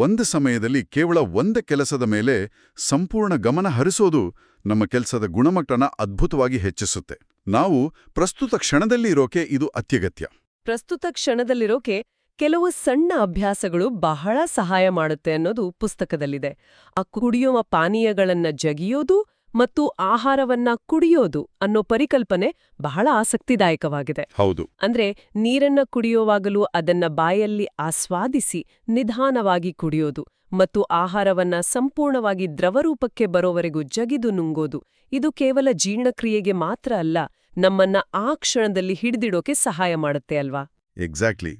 ಒಂದು ಸಮಯದಲ್ಲಿ ಕೇವಲ ಒಂದೇ ಕೆಲಸದ ಮೇಲೆ ಸಂಪೂರ್ಣ ಗಮನ ಹರಿಸೋದು ನಮ್ಮ ಕೆಲಸದ ಗುಣಮಟ್ಟನ ಅದ್ಭುತವಾಗಿ ಹೆಚ್ಚಿಸುತ್ತೆ. ನಾವು ಪ್ರಸ್ತುತ ಕ್ಷಣದಲ್ಲಿ ಇರೋಕೆ ಇದು ಅತ್ಯಗತ್ಯ. ಪ್ರಸ್ತುತ ಕ್ಷಣದಲ್ಲಿರೋಕೆ ಕೆಲವು ಸಣ್ಣ ಅಭ್ಯಾಸಗಳು ಬಹಳ ಸಹಾಯ ಮಾಡುತ್ತೆ ಅನ್ನೋದು ಪುಸ್ತಕದಲ್ಲಿದೆ. ಆ ಕುಡಿಯುವ ಪಾನೀಯಗಳನ್ನ ಜಗಿಯೋದು ಮತ್ತು ಆಹಾರವನ್ನ ಕುಡಿಯೋದು ಅನ್ನೋ ಪರಿಕಲ್ಪನೆ ಬಹಳ ಆಸಕ್ತಿದಾಯಕವಾಗಿದೆ. ಹೌದು. ಅಂದ್ರೆ ನೀರನ್ನ ಕುಡಿಯುವಾಗಲೂ ಅದನ್ನ ಬಾಯಲ್ಲಿ ಆಸ್ವಾದಿಸಿ ನಿಧಾನವಾಗಿ ಕುಡಿಯೋದು ಮತ್ತು ಆಹಾರವನ್ನ ಸಂಪೂರ್ಣವಾಗಿ ದ್ರವರೂಪಕ್ಕೆ ಬರೋವರೆಗೂ ಜಗಿದು ನುಂಗೋದು. ಇದು ಕೇವಲ ಜೀರ್ಣಕ್ರಿಯೆಗೆ ಮಾತ್ರ ಅಲ್ಲ, ನಮ್ಮನ್ನ ಆ ಕ್ಷಣದಲ್ಲಿ ಹಿಡಿದಿಡೋಕೆ ಸಹಾಯ ಮಾಡುತ್ತೆ ಅಲ್ವಾ? ಎಕ್ಸಾಕ್ಟ್ಲಿ.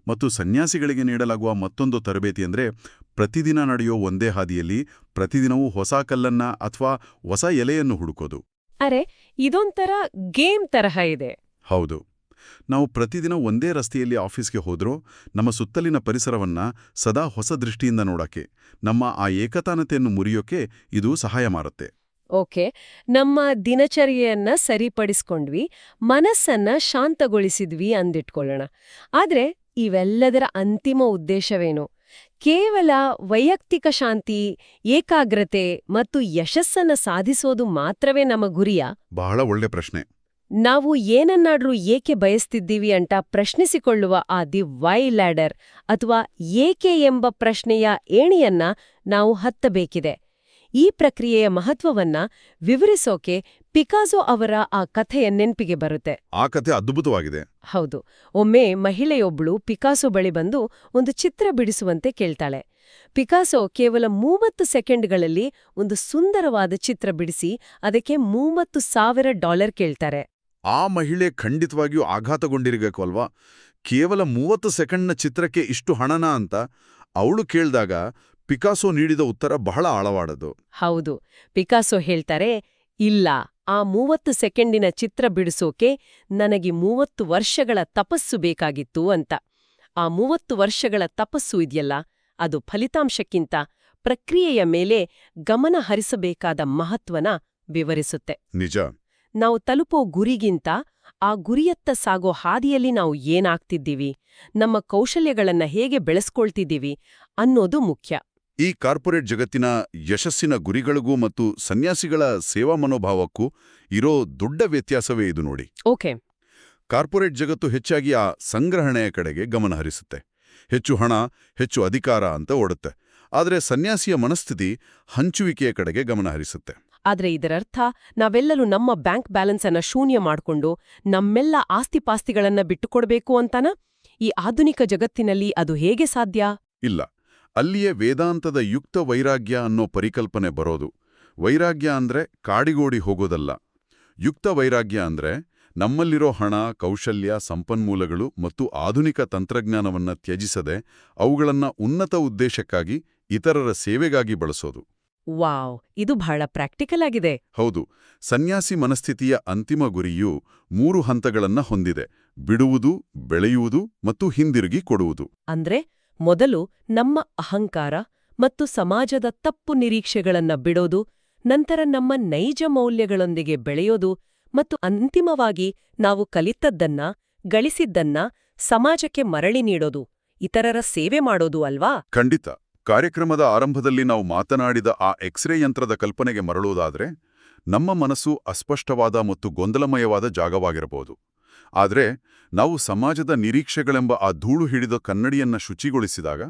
ಮತ್ತು ಸನ್ಯಾಸಿಗಳಿಗೆ ನೀಡಲಾಗುವ ಮತ್ತೊಂದು ತರಬೇತಿ ಅಂದ್ರೆ ಪ್ರತಿದಿನ ನಡೆಯೋ ಒಂದೇ ಹಾದಿಯಲ್ಲಿ ಪ್ರತಿದಿನವೂ ಹೊಸ ಕಲ್ಲನ್ನ ಅಥವಾ ಹೊಸ ಎಲೆಯನ್ನು ಹುಡುಕೋದು. ಅರೆ, ಇದೊಂಥರ ಗೇಮ್ ತರಹ ಇದೆ. ಹೌದು. ನಾವು ಪ್ರತಿದಿನ ಒಂದೇ ರಸ್ತೆಯಲ್ಲಿ ಆಫೀಸ್ಗೆ ಹೋದ್ರೂ ನಮ್ಮ ಸುತ್ತಲಿನ ಪರಿಸರವನ್ನ ಸದಾ ಹೊಸ ದೃಷ್ಟಿಯಿಂದ ನೋಡಕ್ಕೆ, ನಮ್ಮ ಆ ಏಕತಾನತೆಯನ್ನು ಮುರಿಯೋಕೆ ಇದು ಸಹಾಯ ಮಾಡುತ್ತೆ. ಓಕೆ, ನಮ್ಮ ದಿನಚರಿಯನ್ನ ಸರಿಪಡಿಸ್ಕೊಂಡ್ವಿ, ಮನಸ್ಸನ್ನ ಶಾಂತಗೊಳಿಸಿದ್ವಿ ಅಂದಿಟ್ಕೊಳ್ಳೋಣ. ಆದ್ರೆ ಇವೆಲ್ಲದರ ಅಂತಿಮ ಉದ್ದೇಶವೇನು? ಕೇವಲ ವೈಯಕ್ತಿಕ ಶಾಂತಿ, ಏಕಾಗ್ರತೆ ಮತ್ತು ಯಶಸ್ಸನ್ನ ಸಾಧಿಸೋದು ಮಾತ್ರವೇ ನಮ್ಮ ಗುರಿಯಾ? ಬಹಳ ಒಳ್ಳೆ ಪ್ರಶ್ನೆ. ನಾವು ಏನನ್ನಾದ್ರೂ ಏಕೆ ಬಯಸ್ತಿದ್ದೀವಿ ಅಂತ ಪ್ರಶ್ನಿಸಿಕೊಳ್ಳುವ ಆ ದಿ ವೈ ಲ್ಯಾಡರ್ ಅಥವಾ ಏಕೆ ಎಂಬ ಪ್ರಶ್ನೆಯ ಏಣಿಯನ್ನ ನಾವು ಹತ್ತಬೇಕಿದೆ. ಈ ಪ್ರಕ್ರಿಯೆಯ ಮಹತ್ವವನ್ನ ವಿವರಿಸೋಕೆ ಪಿಕಾಸೋ ಅವರ ಆ ಕಥೆಯ ನೆನ್ಪಿಗೆ ಬರುತ್ತೆ. ಆ ಕಥೆ ಅದ್ಭುತವಾಗಿದೆ. ಹೌದು. ಒಮ್ಮೆ ಮಹಿಳೆಯೊಬ್ಬಳು ಪಿಕಾಸೋ ಬಳಿ ಬಂದು ಒಂದು ಚಿತ್ರ ಬಿಡಿಸುವಂತೆ ಕೇಳ್ತಾಳೆ. ಪಿಕಾಸೋ ಕೇವಲ 30 ಸೆಕೆಂಡ್ಗಳಲ್ಲಿ ಒಂದು ಸುಂದರವಾದ ಚಿತ್ರ ಬಿಡಿಸಿ ಅದಕ್ಕೆ $30,000 ಕೇಳ್ತಾರೆ. ಆ ಮಹಿಳೆ ಖಂಡಿತವಾಗಿಯೂ ಆಘಾತಗೊಂಡಿರಬೇಕು ಅಲ್ವಾ? ಕೇವಲ 30 ಸೆಕೆಂಡ್ನ ಚಿತ್ರಕ್ಕೆ ಇಷ್ಟು ಹಣನಾ ಅಂತ ಅವಳು ಕೇಳಿದಾಗ ಪಿಕಾಸೋ ನೀಡಿದ ಉತ್ತರ ಬಹಳ ಆಳವಾಡದು. ಹೌದು. ಪಿಕಾಸೋ ಹೇಳ್ತಾರೆ, ಇಲ್ಲ, ಆ 30 ಸೆಕೆಂಡಿನ ಚಿತ್ರ ಬಿಡಿಸೋಕೆ ನನಗೆ 30 ವರ್ಷಗಳ ತಪಸ್ಸು ಬೇಕಾಗಿತ್ತು ಅಂತ. ಆ 30 ವರ್ಷಗಳ ತಪಸ್ಸು ಇದೆಯಲ್ಲ, ಅದು ಫಲಿತಾಂಶಕ್ಕಿಂತ ಪ್ರಕ್ರಿಯೆಯ ಮೇಲೆ ಗಮನ ಹರಿಸಬೇಕಾದ ಮಹತ್ವನ ವಿವರಿಸುತ್ತೆ. ನಿಜ. ನಾವು ತಲುಪೋ ಗುರಿಗಿಂತ ಆ ಗುರಿಯತ್ತ ಸಾಗೋ ಹಾದಿಯಲ್ಲಿ ನಾವು ಏನಾಗ್ತಿದ್ದೀವಿ, ನಮ್ಮ ಕೌಶಲ್ಯಗಳನ್ನ ಹೇಗೆ ಬೆಳೆಸ್ಕೊಳ್ತಿದ್ದೀವಿ ಅನ್ನೋದು ಮುಖ್ಯ. ಈ ಕಾರ್ಪೊರೇಟ್ ಜಗತ್ತಿನ ಯಶಸ್ಸಿನ ಗುರಿಗಳಿಗೂ ಮತ್ತು ಸನ್ಯಾಸಿಗಳ ಸೇವಾ ಮನೋಭಾವಕ್ಕೂ ಇರೋ ದೊಡ್ಡ ವ್ಯತ್ಯಾಸವೇ ಇದು ನೋಡಿ. ಓಕೆ. ಕಾರ್ಪೊರೇಟ್ ಜಗತ್ತು ಹೆಚ್ಚಾಗಿ ಆ ಸಂಗ್ರಹಣೆಯ ಕಡೆಗೆ ಗಮನ ಹರಿಸುತ್ತೆ. ಹೆಚ್ಚು ಹಣ, ಹೆಚ್ಚು ಅಧಿಕಾರ ಅಂತ ಓಡುತ್ತೆ. ಆದರೆ ಸನ್ಯಾಸಿಯ ಮನಸ್ಥಿತಿ ಹಂಚುವಿಕೆಯ ಕಡೆಗೆ ಗಮನ ಹರಿಸುತ್ತೆ. ಆದ್ರೆ ಇದರರ್ಥ ನಾವೆಲ್ಲರೂ ನಮ್ಮ ಬ್ಯಾಂಕ್ ಬ್ಯಾಲೆನ್ಸ್ ಅನ್ನ ಶೂನ್ಯ ಮಾಡ್ಕೊಂಡು ನಮ್ಮೆಲ್ಲ ಆಸ್ತಿಪಾಸ್ತಿಗಳನ್ನ ಬಿಟ್ಟುಕೊಡ್ಬೇಕು ಅಂತಾನ? ಈ ಆಧುನಿಕ ಜಗತ್ತಿನಲ್ಲಿ ಅದು ಹೇಗೆ ಸಾಧ್ಯ? ಇಲ್ಲ. ಅಲ್ಲಿಯೇ ವೇದಾಂತದ ಯುಕ್ತ ವೈರಾಗ್ಯ ಅನ್ನೋ ಪರಿಕಲ್ಪನೆ ಬರೋದು. ವೈರಾಗ್ಯ ಅಂದ್ರೆ ಕಾಡಿಗೋಡಿ ಹೋಗೋದಲ್ಲ. ಯುಕ್ತ ವೈರಾಗ್ಯ ಅಂದ್ರೆ ನಮ್ಮಲ್ಲಿರೋ ಹಣ, ಕೌಶಲ್ಯ, ಸಂಪನ್ಮೂಲಗಳು ಮತ್ತು ಆಧುನಿಕ ತಂತ್ರಜ್ಞಾನವನ್ನ ತ್ಯಜಿಸದೆ ಅವುಗಳನ್ನ ಉನ್ನತ ಉದ್ದೇಶಕ್ಕಾಗಿ, ಇತರರ ಸೇವೆಗಾಗಿ ಬಳಸೋದು. ವಾವ್, ಇದು ಬಹಳ ಪ್ರಾಕ್ಟಿಕಲ್ ಆಗಿದೆ. ಹೌದು. ಸನ್ಯಾಸಿ ಮನಸ್ಥಿತಿಯ ಅಂತಿಮ ಗುರಿಯು 3 ಹಂತಗಳನ್ನ ಹೊಂದಿದೆ: ಬಿಡುವುದು, ಬೆಳೆಯುವುದು ಮತ್ತು ಹಿಂದಿರುಗಿ ಕೊಡುವುದು. ಅಂದ್ರೆ ಮೊದಲು ನಮ್ಮ ಅಹಂಕಾರ ಮತ್ತು ಸಮಾಜದ ತಪ್ಪು ನಿರೀಕ್ಷೆಗಳನ್ನ ಬಿಡೋದು, ನಂತರ ನಮ್ಮ ನೈಜ ಮೌಲ್ಯಗಳೊಂದಿಗೆ ಬೆಳೆಯೋದು ಮತ್ತು ಅಂತಿಮವಾಗಿ ನಾವು ಕಲಿತದ್ದನ್ನ, ಗಳಿಸಿದ್ದನ್ನ ಸಮಾಜಕ್ಕೆ ಮರಳಿ ನೀಡೋದು, ಇತರರ ಸೇವೆ ಮಾಡೋದು ಅಲ್ವಾ? ಖಂಡಿತ. ಕಾರ್ಯಕ್ರಮದ ಆರಂಭದಲ್ಲಿ ನಾವು ಮಾತನಾಡಿದ ಆ ಎಕ್ಸ್ರೇ ಯಂತ್ರದ ಕಲ್ಪನೆಗೆ ಮರಳೋದಾದ್ರೆ, ನಮ್ಮ ಮನಸ್ಸು ಅಸ್ಪಷ್ಟವಾದ ಮತ್ತು ಗೊಂದಲಮಯವಾದ ಜಾಗವಾಗಿರಬಹುದು. ಆದರೆ ನಾವು ಸಮಾಜದ ನಿರೀಕ್ಷೆಗಳೆಂಬ ಆ ಧೂಳು ಹಿಡಿದ ಕನ್ನಡಿಯನ್ನ ಶುಚಿಗೊಳಿಸಿದಾಗ,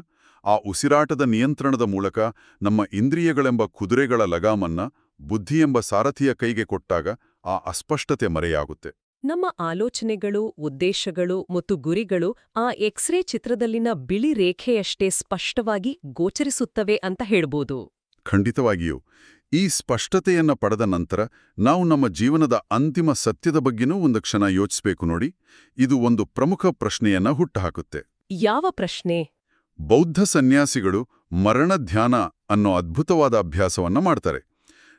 ಆ ಉಸಿರಾಟದ ನಿಯಂತ್ರಣದ ಮೂಲಕ ನಮ್ಮ ಇಂದ್ರಿಯಗಳೆಂಬ ಕುದುರೆಗಳ ಲಗಾಮನ್ನ ಬುದ್ಧಿಯೆಂಬ ಸಾರಥಿಯ ಕೈಗೆ ಕೊಟ್ಟಾಗ ಆ ಅಸ್ಪಷ್ಟತೆ ಮರೆಯಾಗುತ್ತೆ. ನಮ್ಮ ಆಲೋಚನೆಗಳು, ಉದ್ದೇಶಗಳು ಮತ್ತು ಗುರಿಗಳು ಆ ಎಕ್ಸ್ರೇ ಚಿತ್ರದಲ್ಲಿನ ಬಿಳಿ ರೇಖೆಯಷ್ಟೇ ಸ್ಪಷ್ಟವಾಗಿ ಗೋಚರಿಸುತ್ತವೆ ಅಂತ ಹೇಳ್ಬೋದು. ಖಂಡಿತವಾಗಿಯೂ. ಈ ಸ್ಪಷ್ಟತೆಯನ್ನ ಪಡೆದ ನಂತರ ನಾವು ನಮ್ಮ ಜೀವನದ ಅಂತಿಮ ಸತ್ಯದ ಬಗ್ಗೆನೂ ಒಂದು ಕ್ಷಣ ಯೋಚಿಸ್ಬೇಕು ನೋಡಿ. ಇದು ಒಂದು ಪ್ರಮುಖ ಪ್ರಶ್ನೆಯನ್ನ ಹುಟ್ಟುಹಾಕುತ್ತೆ. ಯಾವ ಪ್ರಶ್ನೆ? ಬೌದ್ಧ ಸನ್ಯಾಸಿಗಳು ಮರಣ ಧ್ಯಾನ ಅನ್ನೋ ಅದ್ಭುತವಾದ ಅಭ್ಯಾಸವನ್ನ ಮಾಡ್ತಾರೆ.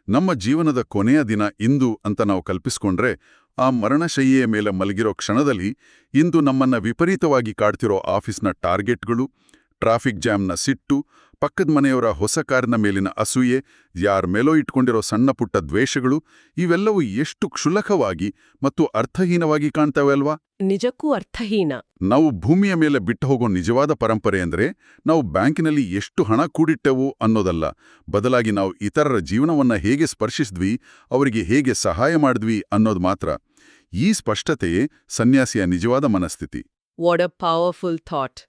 ನಮ್ಮ ಜೀವನದ ಕೊನೆಯ ದಿನ ಇಂದು ಅಂತ ನಾವು ಕಲ್ಪಿಸ್ಕೊಂಡ್ರೆ, ಆ ಮರಣಶಯ್ಯೆಯ ಮೇಲೆ ಮಲಗಿರೋ ಕ್ಷಣದಲ್ಲಿ ಇಂದು ನಮ್ಮನ್ನ ವಿಪರೀತವಾಗಿ ಕಾಡ್ತಿರೋ ಆಫೀಸ್ನ ಟಾರ್ಗೆಟ್ಗಳು, ಟ್ರಾಫಿಕ್ ಜಾಮ್ನ ಸಿಟ್ಟು, ಪಕ್ಕದ ಮನೆಯವರ ಹೊಸ ಕಾರಿನ ಮೇಲಿನ ಅಸೂಯೆ, ಯಾರ ಮೇಲೋ ಇಟ್ಕೊಂಡಿರೋ ಸಣ್ಣ ಪುಟ್ಟ ದ್ವೇಷಗಳು, ಇವೆಲ್ಲವೂ ಎಷ್ಟು ಕ್ಷುಲ್ಲಕವಾಗಿ ಮತ್ತು ಅರ್ಥಹೀನವಾಗಿ ಕಾಣ್ತವೆ ಅಲ್ವಾ? ನಿಜಕ್ಕೂ ಅರ್ಥಹೀನ. ನಾವು ಭೂಮಿಯ ಮೇಲೆ ಬಿಟ್ಟು ಹೋಗೋ ನಿಜವಾದ ಪರಂಪರೆ ಅಂದ್ರೆ ನಾವು ಬ್ಯಾಂಕಿನಲ್ಲಿ ಎಷ್ಟು ಹಣ ಕೂಡಿಟ್ಟೆವು ಅನ್ನೋದಲ್ಲ, ಬದಲಾಗಿ ನಾವು ಇತರರ ಜೀವನವನ್ನ ಹೇಗೆ ಸ್ಪರ್ಶಿಸಿದ್ವಿ, ಅವರಿಗೆ ಹೇಗೆ ಸಹಾಯ ಮಾಡಿದ್ವಿ ಅನ್ನೋದು ಮಾತ್ರ. ಈ ಸ್ಪಷ್ಟತೆಯೇ ಸನ್ಯಾಸಿಯ ನಿಜವಾದ ಮನಸ್ಥಿತಿ. What a powerful thought.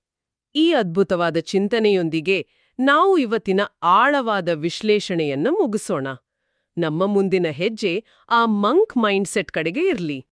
ಈ ಅದ್ಭುತವಾದ ಚಿಂತನೆಯೊಂದಿಗೆ ನಾವು ಇವತ್ತಿನ ಆಳವಾದ ವಿಶ್ಲೇಷಣೆಯನ್ನ ಮುಗಿಸೋಣ. ನಮ್ಮ ಮುಂದಿನ ಹೆಜ್ಜೆ ಆ ಮಂಕ್ ಮೈಂಡ್ಸೆಟ್ ಕಡೆಗೆ ಇರ್ಲಿ.